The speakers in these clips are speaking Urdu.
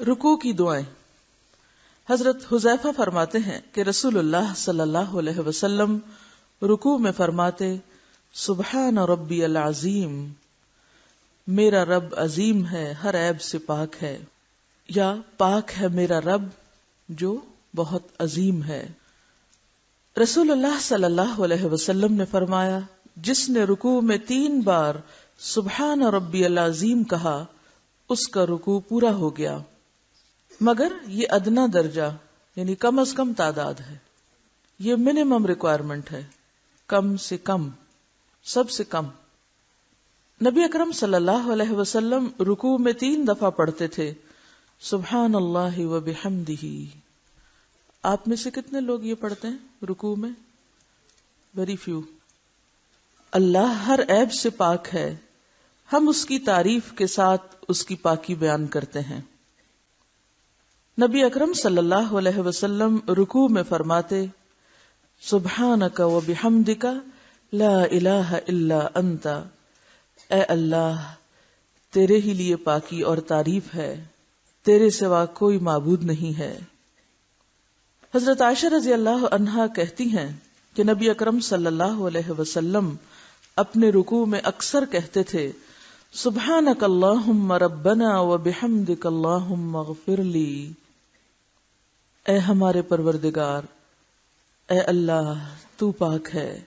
رکوع کی دعائیں۔ حضرت حذیفہ فرماتے ہیں کہ رسول اللہ صلی اللہ علیہ وسلم رکوع میں فرماتے سبحان ربی العظیم، میرا رب عظیم ہے، ہر عیب سے پاک ہے، یا پاک ہے میرا رب جو بہت عظیم ہے۔ رسول اللہ صلی اللہ علیہ وسلم نے فرمایا جس نے رکوع میں 3 بار سبحان ربی العظیم کہا اس کا رکوع پورا ہو گیا، مگر یہ ادنا درجہ یعنی کم از کم تعداد ہے، یہ منیمم ریکوائرمنٹ ہے، کم سے کم، سب سے کم۔ نبی اکرم صلی اللہ علیہ وسلم رکوع میں 3 دفعہ پڑھتے تھے سبحان اللہ و بحمدہ۔ آپ میں سے کتنے لوگ یہ پڑھتے ہیں رکوع میں؟ Very few. اللہ ہر عیب سے پاک ہے، ہم اس کی تعریف کے ساتھ اس کی پاکی بیان کرتے ہیں۔ نبی اکرم صلی اللہ علیہ وسلم رکوع میں فرماتے سبحانک و بحمدک لا الہ الا انت، اے اللہ تیرے ہی لیے پاکی اور تعریف ہے، تیرے سوا کوئی معبود نہیں ہے۔ حضرت عائشہ رضی اللہ عنہا کہتی ہیں کہ نبی اکرم صلی اللہ علیہ وسلم اپنے رکوع میں اکثر کہتے تھے سبحانک اللہم ربنا و بحمدک اللہم اغفر لی، اے ہمارے پروردگار، اے اللہ تو پاک ہے،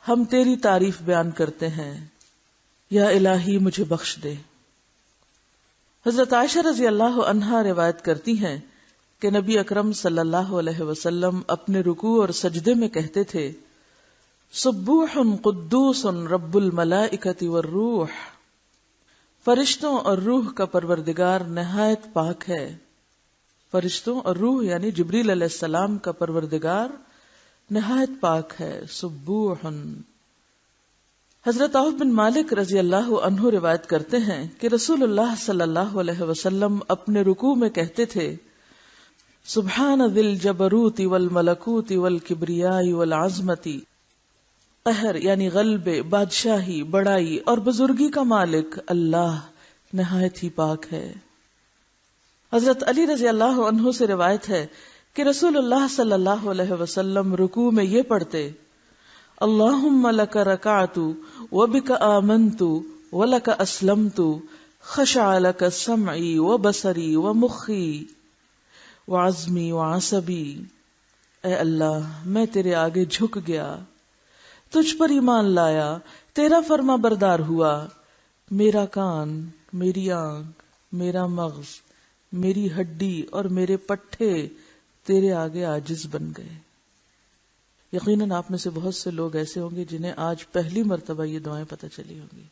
ہم تیری تعریف بیان کرتے ہیں، یا الہی مجھے بخش دے۔ حضرت عائشہ رضی اللہ عنہا روایت کرتی ہیں کہ نبی اکرم صلی اللہ علیہ وسلم اپنے رکوع اور سجدے میں کہتے تھے سبوح قدوس رب الملائکۃ والروح، فرشتوں اور روح کا پروردگار نہایت پاک ہے۔ فرشتوں اور روح یعنی جبریل علیہ السلام کا پروردگار نہایت پاک ہے، سبوح۔ حضرت عوف بن مالک رضی اللہ عنہ روایت کرتے ہیں کہ رسول اللہ صلی اللہ علیہ وسلم اپنے رکوع میں کہتے تھے سبحان ذی الجبروت والملکوت والکبریاء والعظمت، قہر یعنی غلبے، بادشاہی، بڑائی اور بزرگی کا مالک اللہ نہایت ہی پاک ہے۔ حضرت علی رضی اللہ عنہ سے روایت ہے کہ رسول اللہ صلی اللہ علیہ وسلم رکوع میں یہ پڑھتے اللہم لک رکعت وبک آمنت ولک اسلمت خشع لک سمعی وبصری ومخی وعظمی وعصبی، اے اللہ میں تیرے آگے جھک گیا، تجھ پر ایمان لایا، تیرا فرما بردار ہوا، میرا کان، میری آنکھ، میرا مغز، میری ہڈی اور میرے پٹھے تیرے آگے عاجز بن گئے۔ یقیناً آپ میں سے بہت سے لوگ ایسے ہوں گے جنہیں آج پہلی مرتبہ یہ دعائیں پتہ چلی ہوں گی۔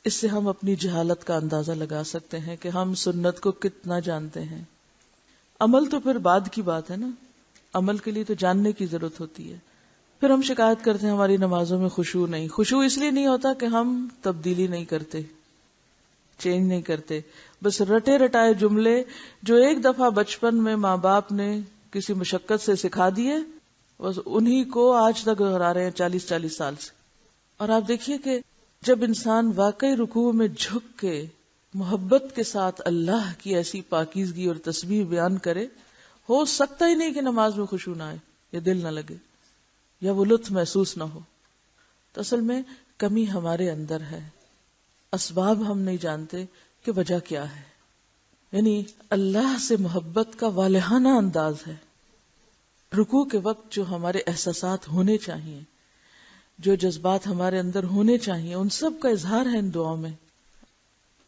اس سے ہم اپنی جہالت کا اندازہ لگا سکتے ہیں کہ ہم سنت کو کتنا جانتے ہیں۔ عمل تو پھر بعد کی بات ہے نا، عمل کے لیے تو جاننے کی ضرورت ہوتی ہے۔ پھر ہم شکایت کرتے ہیں ہماری نمازوں میں خشوع نہیں۔ خشوع اس لیے نہیں ہوتا کہ ہم تبدیلی نہیں کرتے، چینج نہیں کرتے، بس رٹے رٹائے جملے جو ایک دفعہ بچپن میں ماں باپ نے کسی مشقت سے سکھا دیے، بس انہی کو آج تک دہرا رہے ہیں 40 سال سے۔ اور آپ دیکھیے کہ جب انسان واقعی رکوع میں جھک کے محبت کے ساتھ اللہ کی ایسی پاکیزگی اور تسبیح بیان کرے، ہو سکتا ہی نہیں کہ نماز میں خشوع نہ آئے، یا دل نہ لگے، یا وہ لطف محسوس نہ ہو۔ تو اصل میں کمی ہمارے اندر ہے، اسباب ہم نہیں جانتے کہ وجہ کیا ہے۔ یعنی اللہ سے محبت کا والہانہ انداز ہے۔ رکوع کے وقت جو ہمارے احساسات ہونے چاہیے، جو جذبات ہمارے اندر ہونے چاہیے، ان سب کا اظہار ہے ان دعاؤں میں۔